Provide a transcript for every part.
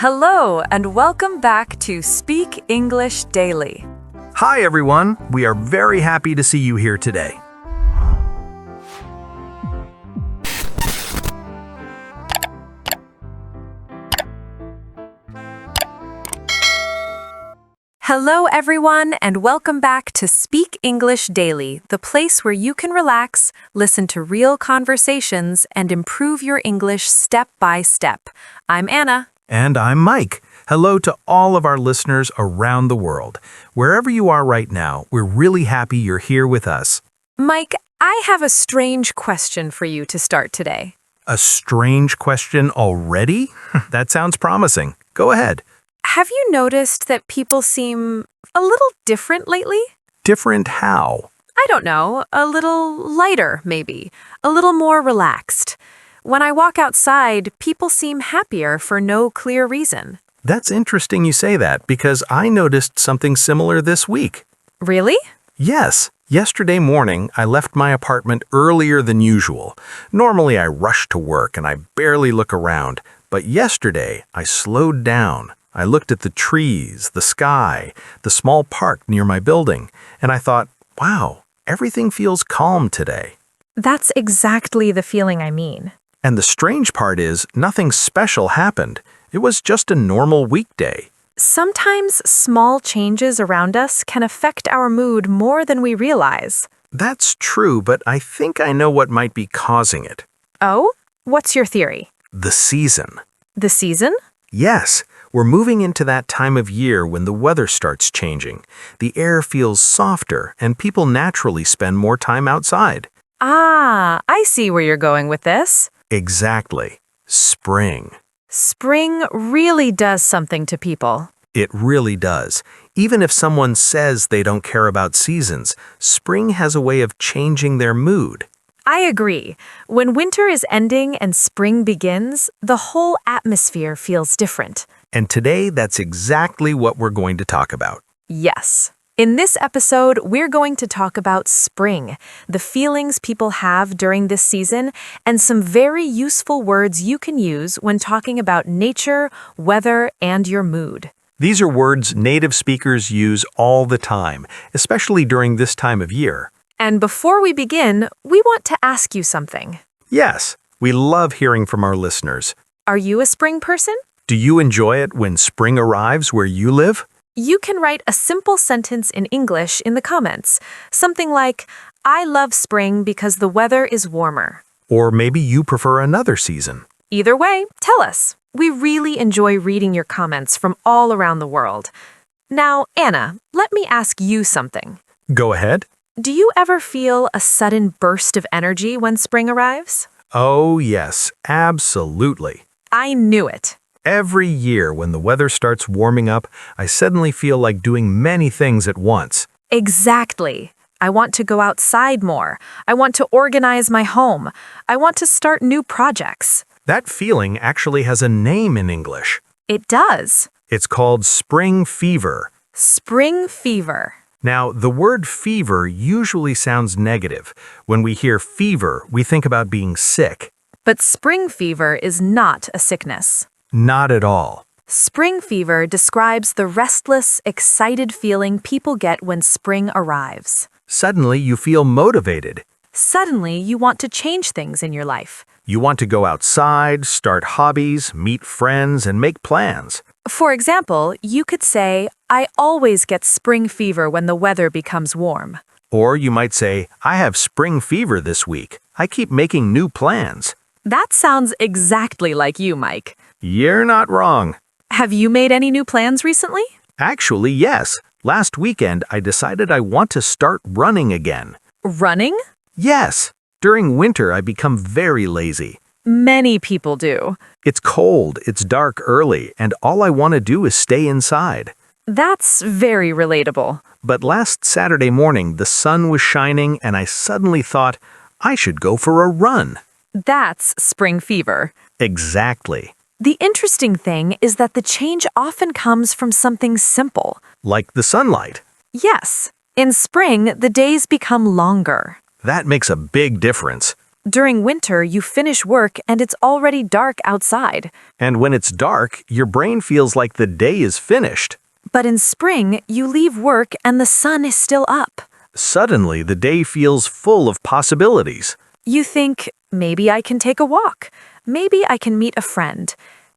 Hello, and welcome back to Speak English Daily. Hi, everyone. We are very happy to see you here today. Hello, everyone, and welcome back to Speak English Daily, the place where you can relax, listen to real conversations, and improve your English step by step. I'm Anna. And I'm Mike. Hello to all of our listeners around the world. Wherever you are right now, we're really happy you're here with us. Mike, I have a strange question for you to start today. A strange question already? That sounds promising. Go ahead. Have you noticed that people seem a little different lately? Different how? I don't know, a little lighter, maybe, a little more relaxed. When I walk outside, people seem happier for no clear reason. That's interesting you say that because I noticed something similar this week. Really? Yes. Yesterday morning, I left my apartment earlier than usual. Normally, I rush to work and I barely look around. But yesterday, I slowed down. I looked at the trees, the sky, the small park near my building, and I thought, wow, everything feels calm today. That's exactly the feeling I mean. And the strange part is, nothing special happened. It was just a normal weekday. Sometimes small changes around us can affect our mood more than we realize. That's true, but I think I know what might be causing it. Oh? What's your theory? The season. The season? Yes, we're moving into that time of year when the weather starts changing. The air feels softer, and people naturally spend more time outside. Ah, I see where you're going with this. Exactly. Spring. Spring really does something to people. It really does. Even if someone says they don't care about seasons, spring has a way of changing their mood. I agree. When winter is ending and spring begins, the whole atmosphere feels different. And today, that's exactly what we're going to talk about. Yes. In this episode, we're going to talk about spring, the feelings people have during this season, and some very useful words you can use when talking about nature, weather, and your mood. These are words native speakers use all the time, especially during this time of year. And before we begin, we want to ask you something. Yes, we love hearing from our listeners. Are you a spring person? Do you enjoy it when spring arrives where you live? You can write a simple sentence in English in the comments. Something like, I love spring because the weather is warmer. Or maybe you prefer another season. Either way, tell us. We really enjoy reading your comments from all around the world. Now, Anna, let me ask you something. Go ahead. Do you ever feel a sudden burst of energy when spring arrives? Oh, yes, absolutely. I knew it. Every year when the weather starts warming up, I suddenly feel like doing many things at once. Exactly. I want to go outside more. I want to organize my home. I want to start new projects. That feeling actually has a name in English. It does. It's called spring fever. Spring fever. Now, the word fever usually sounds negative. When we hear fever, we think about being sick. But spring fever is not a sickness. Not at all. Spring fever describes the restless, excited feeling people get when spring arrives. Suddenly, you feel motivated. Suddenly, you want to change things in your life. You want to go outside, start hobbies, meet friends, and make plans. For example, you could say, I always get spring fever when the weather becomes warm. Or you might say, I have spring fever this week. I keep making new plans. That sounds exactly like you, Mike. You're not wrong. Have you made any new plans recently? Actually, yes. Last weekend, I decided I want to start running again. Running? Yes. During winter, I become very lazy. Many people do. It's cold, it's dark early, and all I want to do is stay inside. That's very relatable. But last Saturday morning, the sun was shining, and I suddenly thought, I should go for a run. That's spring fever. Exactly. The interesting thing is that the change often comes from something simple. Like the sunlight. Yes. In spring, the days become longer. That makes a big difference. During winter, you finish work and it's already dark outside. And when it's dark, your brain feels like the day is finished. But in spring, you leave work and the sun is still up. Suddenly, the day feels full of possibilities. You think, maybe I can take a walk. Maybe I can meet a friend.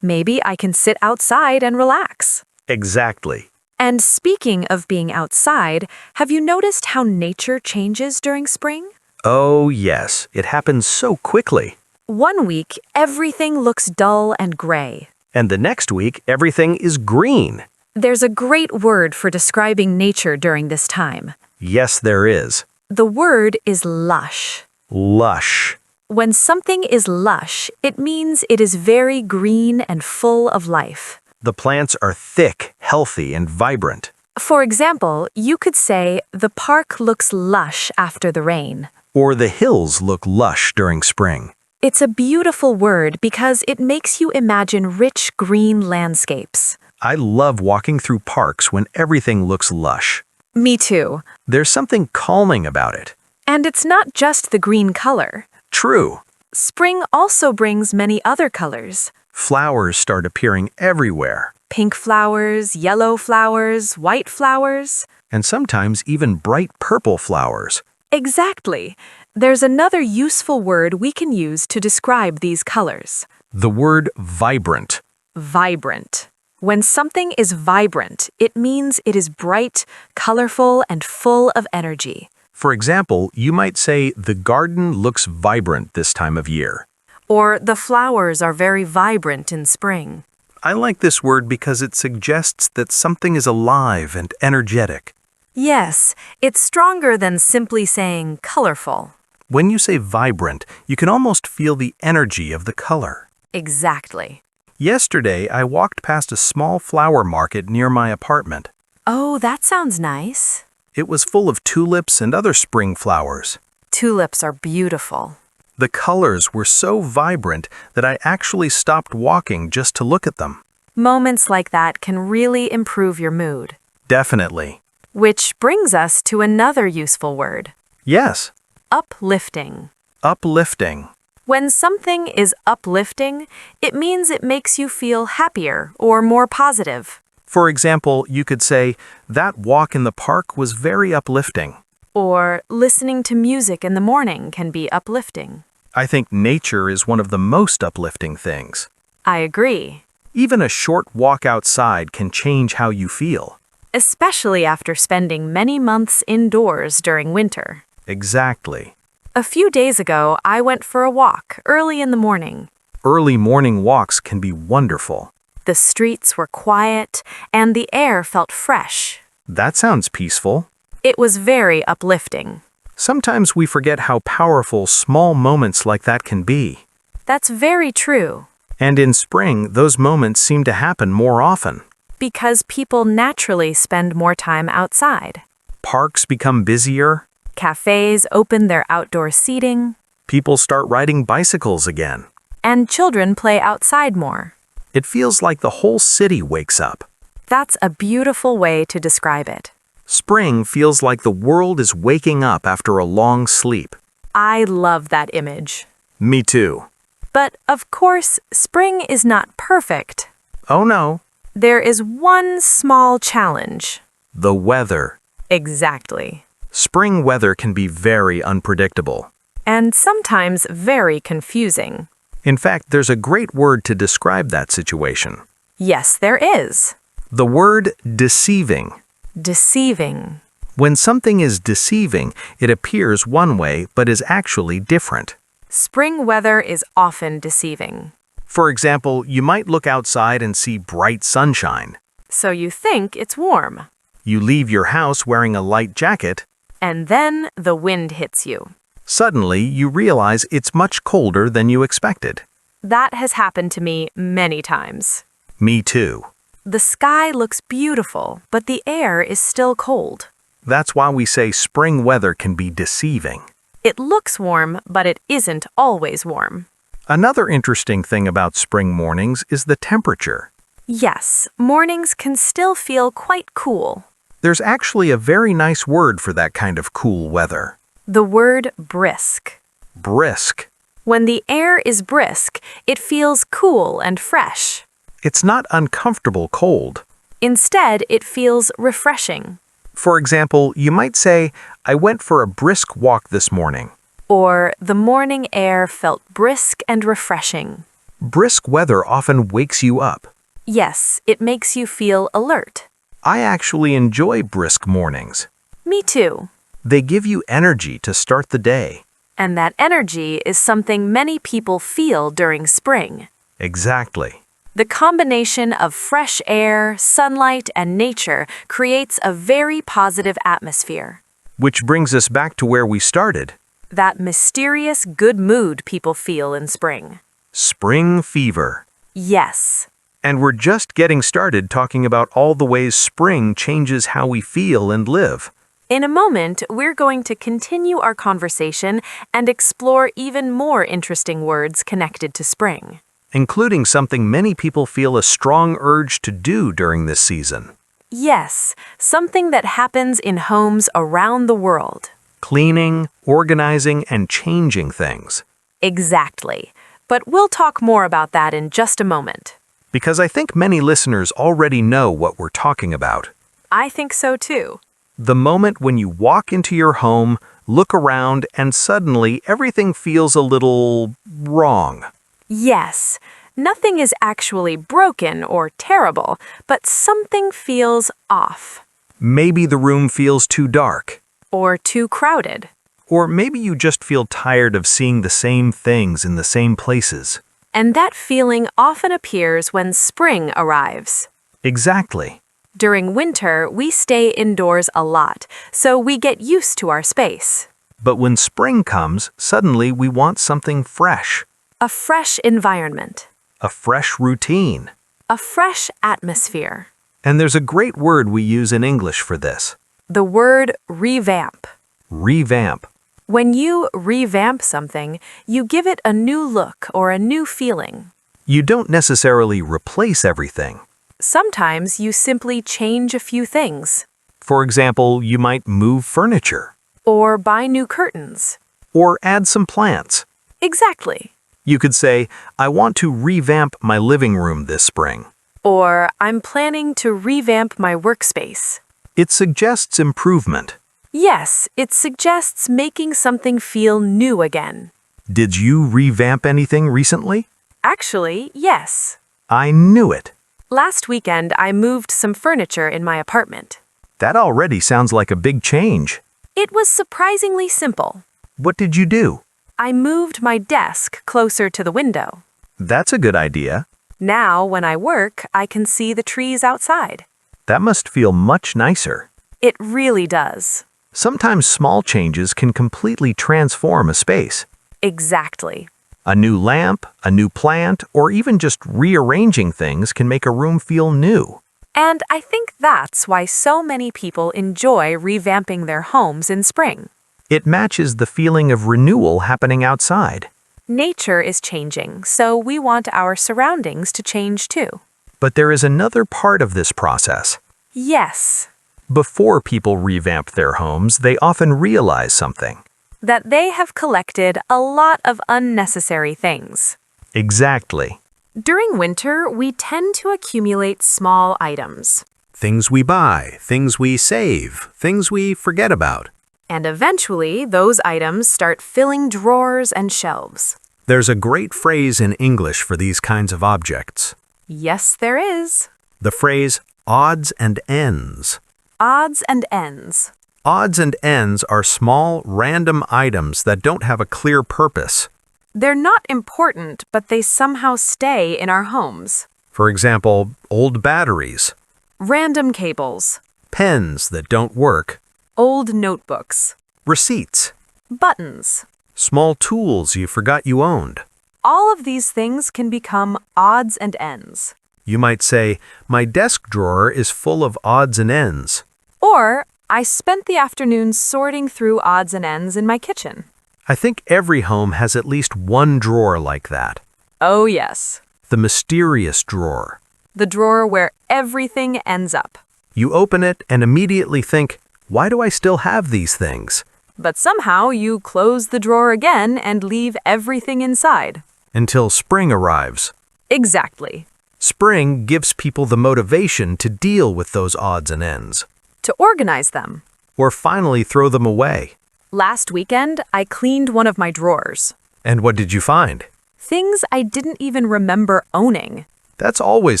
Maybe I can sit outside and relax. Exactly. And speaking of being outside, have you noticed how nature changes during spring? Oh, yes, it happens so quickly. One week, everything looks dull and gray. And the next week, everything is green. There's a great word for describing nature during this time. Yes, there is. The word is lush. Lush. When something is lush, it means it is very green and full of life. The plants are thick, healthy, and vibrant. For example, you could say, the park looks lush after the rain. Or the hills look lush during spring. It's a beautiful word because it makes you imagine rich green landscapes. I love walking through parks when everything looks lush. Me too. There's something calming about it. And it's not just the green color. True. Spring also brings many other colors. Flowers start appearing everywhere. Pink flowers, yellow flowers, white flowers. And sometimes even bright purple flowers. Exactly. There's another useful word we can use to describe these colors. The word vibrant. Vibrant. When something is vibrant, it means it is bright, colorful, and full of energy. For example, you might say the garden looks vibrant this time of year. Or the flowers are very vibrant in spring. I like this word because it suggests that something is alive and energetic. Yes, it's stronger than simply saying colorful. When you say vibrant, you can almost feel the energy of the color. Exactly. Yesterday, I walked past a small flower market near my apartment. Oh, that sounds nice. It was full of tulips and other spring flowers. Tulips are beautiful. The colors were so vibrant that I actually stopped walking just to look at them. Moments like that can really improve your mood. Definitely. Which brings us to another useful word. Yes. Uplifting. Uplifting. When something is uplifting, it means it makes you feel happier or more positive. For example, you could say, that walk in the park was very uplifting. Or listening to music in the morning can be uplifting. I think nature is one of the most uplifting things. I agree. Even a short walk outside can change how you feel. Especially after spending many months indoors during winter. Exactly. A few days ago, I went for a walk early in the morning. Early morning walks can be wonderful. The streets were quiet, and the air felt fresh. That sounds peaceful. It was very uplifting. Sometimes we forget how powerful small moments like that can be. That's very true. And in spring, those moments seem to happen more often. Because people naturally spend more time outside. Parks become busier. Cafes open their outdoor seating. People start riding bicycles again. And children play outside more. It feels like the whole city wakes up. That's a beautiful way to describe it. Spring feels like the world is waking up after a long sleep. I love that image. Me too. But, of course, spring is not perfect. Oh no. There is one small challenge. The weather. Exactly. Spring weather can be very unpredictable. And sometimes very confusing. In fact, there's a great word to describe that situation. Yes, there is. The word deceiving. Deceiving. When something is deceiving, it appears one way but is actually different. Spring weather is often deceiving. For example, you might look outside and see bright sunshine. So you think it's warm. You leave your house wearing a light jacket. And then the wind hits you. Suddenly, you realize it's much colder than you expected. That has happened to me many times. Me too. The sky looks beautiful, but the air is still cold. That's why we say spring weather can be deceiving. It looks warm, but it isn't always warm. Another interesting thing about spring mornings is the temperature. Yes, mornings can still feel quite cool. There's actually a very nice word for that kind of cool weather. The word brisk. Brisk. When the air is brisk, it feels cool and fresh. It's not uncomfortable cold. Instead, it feels refreshing. For example, you might say, I went for a brisk walk this morning. Or the morning air felt brisk and refreshing. Brisk weather often wakes you up. Yes, it makes you feel alert. I actually enjoy brisk mornings. Me too. They give you energy to start the day. And that energy is something many people feel during spring. Exactly. The combination of fresh air, sunlight, and nature creates a very positive atmosphere. Which brings us back to where we started. That mysterious good mood people feel in spring. Spring fever. Yes. And we're just getting started talking about all the ways spring changes how we feel and live. In a moment, we're going to continue our conversation and explore even more interesting words connected to spring. Including something many people feel a strong urge to do during this season. Yes, something that happens in homes around the world. Cleaning, organizing, and changing things. Exactly. But we'll talk more about that in just a moment. Because I think many listeners already know what we're talking about. I think so too. The moment when you walk into your home, look around, and suddenly everything feels a little wrong. Yes, nothing is actually broken or terrible, but something feels off. Maybe the room feels too dark. Or too crowded. Or maybe you just feel tired of seeing the same things in the same places. And that feeling often appears when spring arrives. Exactly. During winter, we stay indoors a lot, so we get used to our space. But when spring comes, suddenly we want something fresh. A fresh environment. A fresh routine. A fresh atmosphere. And there's a great word we use in English for this. The word revamp. Revamp. When you revamp something, you give it a new look or a new feeling. You don't necessarily replace everything. Sometimes you simply change a few things. For example, you might move furniture. Or buy new curtains. Or add some plants. Exactly. You could say, I want to revamp my living room this spring. Or I'm planning to revamp my workspace. It suggests improvement. Yes, it suggests making something feel new again. Did you revamp anything recently? Actually, yes. I knew it. Last weekend, I moved some furniture in my apartment. That already sounds like a big change. It was surprisingly simple. What did you do? I moved my desk closer to the window. That's a good idea. Now, when I work, I can see the trees outside. That must feel much nicer. It really does. Sometimes small changes can completely transform a space. Exactly. A new lamp, a new plant, or even just rearranging things can make a room feel new. And I think that's why so many people enjoy revamping their homes in spring. It matches the feeling of renewal happening outside. Nature is changing, so we want our surroundings to change too. But there is another part of this process. Yes. Before people revamp their homes, they often realize something. That they have collected a lot of unnecessary things. Exactly. During winter, we tend to accumulate small items. Things we buy, things we save, things we forget about. And eventually, those items start filling drawers and shelves. There's a great phrase in English for these kinds of objects. Yes, there is. The phrase, odds and ends. Odds and ends. Odds and ends are small, random items that don't have a clear purpose. They're not important, but they somehow stay in our homes. For example, old batteries. Random cables. Pens that don't work. Old notebooks. Receipts. Buttons. Small tools you forgot you owned. All of these things can become odds and ends. You might say, my desk drawer is full of odds and ends. Or, I spent the afternoon sorting through odds and ends in my kitchen. I think every home has at least one drawer like that. Oh, yes. The mysterious drawer. The drawer where everything ends up. You open it and immediately think, why do I still have these things? But somehow you close the drawer again and leave everything inside. Until spring arrives. Exactly. Spring gives people the motivation to deal with those odds and ends. To organize them. Or finally throw them away. Last weekend, I cleaned one of my drawers. And what did you find? Things I didn't even remember owning. That's always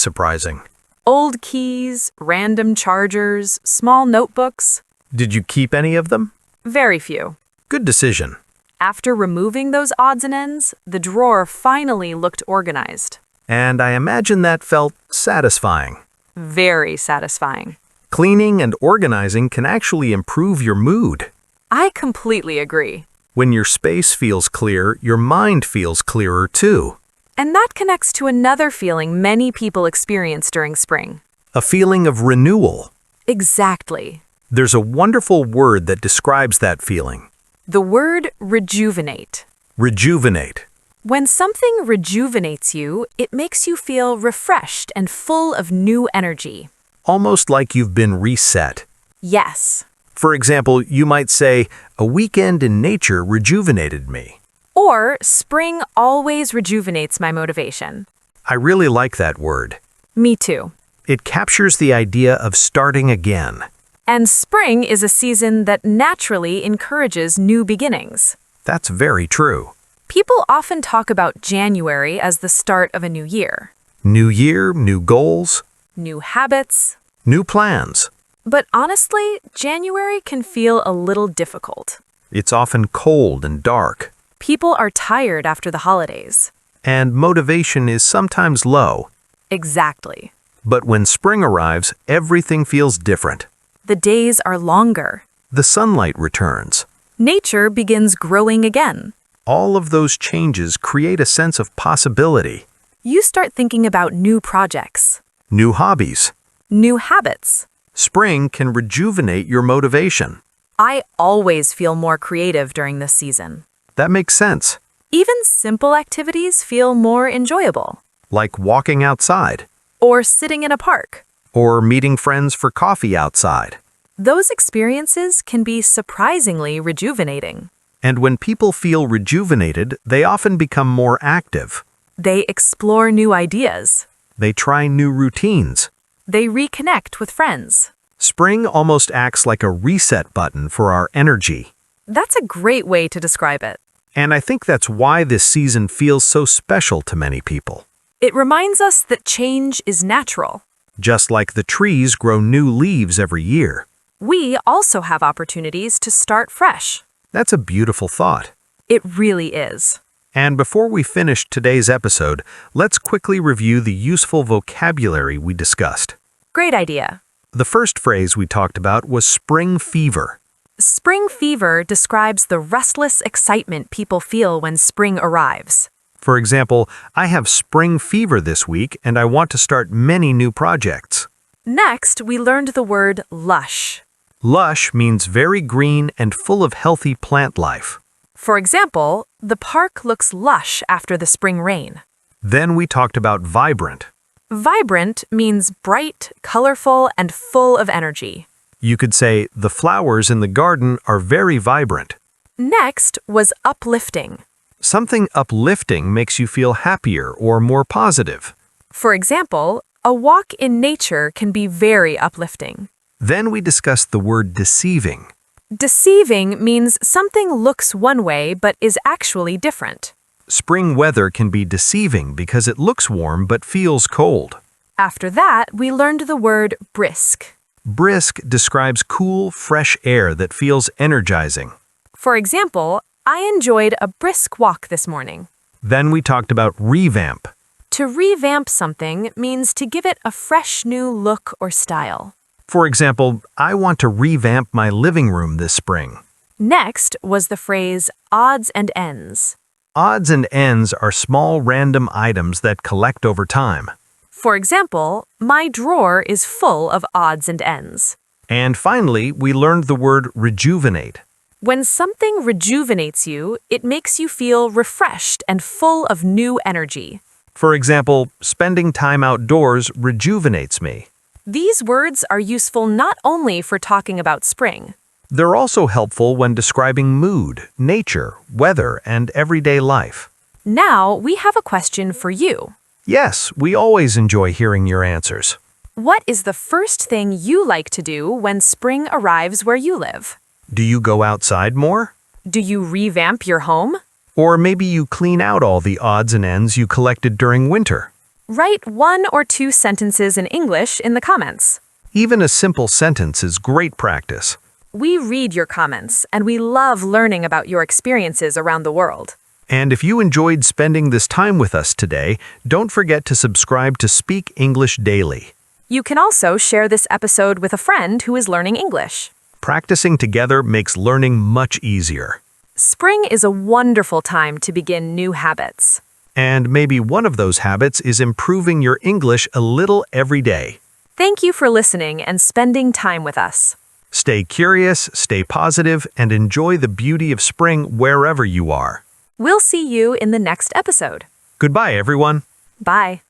surprising. Old keys, random chargers, small notebooks. Did you keep any of them? Very few. Good decision. After removing those odds and ends, the drawer finally looked organized. And I imagine that felt satisfying. Very satisfying. Cleaning and organizing can actually improve your mood. I completely agree. When your space feels clear, your mind feels clearer too. And that connects to another feeling many people experience during spring. A feeling of renewal. Exactly. There's a wonderful word that describes that feeling. The word rejuvenate. Rejuvenate. When something rejuvenates you, it makes you feel refreshed and full of new energy. Almost like you've been reset. Yes. For example, you might say, "A weekend in nature rejuvenated me." Or, spring always rejuvenates my motivation. I really like that word. Me too. It captures the idea of starting again. And spring is a season that naturally encourages new beginnings. That's very true. People often talk about January as the start of a new year. New year, new goals, New habits. new plans. But honestly, January can feel a little difficult. It's often cold and dark. People are tired after the holidays. And motivation is sometimes low. Exactly. But when spring arrives, everything feels different. The days are longer. The sunlight returns. Nature begins growing again. All of those changes create a sense of possibility. You start thinking about new projects, New hobbies. new habits. Spring can rejuvenate your motivation. I always feel more creative during this season. That makes sense. Even simple activities feel more enjoyable. Like walking outside. Or sitting in a park. Or meeting friends for coffee outside. Those experiences can be surprisingly rejuvenating. And when people feel rejuvenated, they often become more active. They explore new ideas. They try new routines. They reconnect with friends. Spring almost acts like a reset button for our energy. That's a great way to describe it. And I think that's why this season feels so special to many people. It reminds us that change is natural. Just like the trees grow new leaves every year. We also have opportunities to start fresh. That's a beautiful thought. It really is. And before we finish today's episode, let's quickly review the useful vocabulary we discussed. Great idea. The first phrase we talked about was spring fever. Spring fever describes the restless excitement people feel when spring arrives. For example, I have spring fever this week and I want to start many new projects. Next, we learned the word lush. Lush means very green and full of healthy plant life. For example, the park looks lush after the spring rain. Then we talked about vibrant. Vibrant means bright, colorful, and full of energy. You could say the flowers in the garden are very vibrant. Next was uplifting. Something uplifting makes you feel happier or more positive. For example, a walk in nature can be very uplifting. Then we discussed the word deceiving. Deceiving means something looks one way but is actually different. Spring weather can be deceiving because it looks warm but feels cold. After that, we learned the word brisk. Brisk describes cool, fresh air that feels energizing. For example, I enjoyed a brisk walk this morning. Then we talked about revamp. To revamp something means to give it a fresh new look or style. For example, I want to revamp my living room this spring. Next was the phrase odds and ends. Odds and ends are small random items that collect over time. For example, my drawer is full of odds and ends. And finally, we learned the word rejuvenate. When something rejuvenates you, it makes you feel refreshed and full of new energy. For example, spending time outdoors rejuvenates me. These words are useful not only for talking about spring. They're also helpful when describing mood, nature, weather, and everyday life. Now, we have a question for you. Yes, we always enjoy hearing your answers. What is the first thing you like to do when spring arrives where you live? Do you go outside more? Do you revamp your home? Or maybe you clean out all the odds and ends you collected during winter? Write 1 or 2 sentences in English in the comments. Even a simple sentence is great practice. We read your comments, and we love learning about your experiences around the world. And if you enjoyed spending this time with us today, don't forget to subscribe to Speak English Daily. You can also share this episode with a friend who is learning English. Practicing together makes learning much easier. Spring is a wonderful time to begin new habits. And maybe one of those habits is improving your English a little every day. Thank you for listening and spending time with us. Stay curious, stay positive, and enjoy the beauty of spring wherever you are. We'll see you in the next episode. Goodbye, everyone. Bye.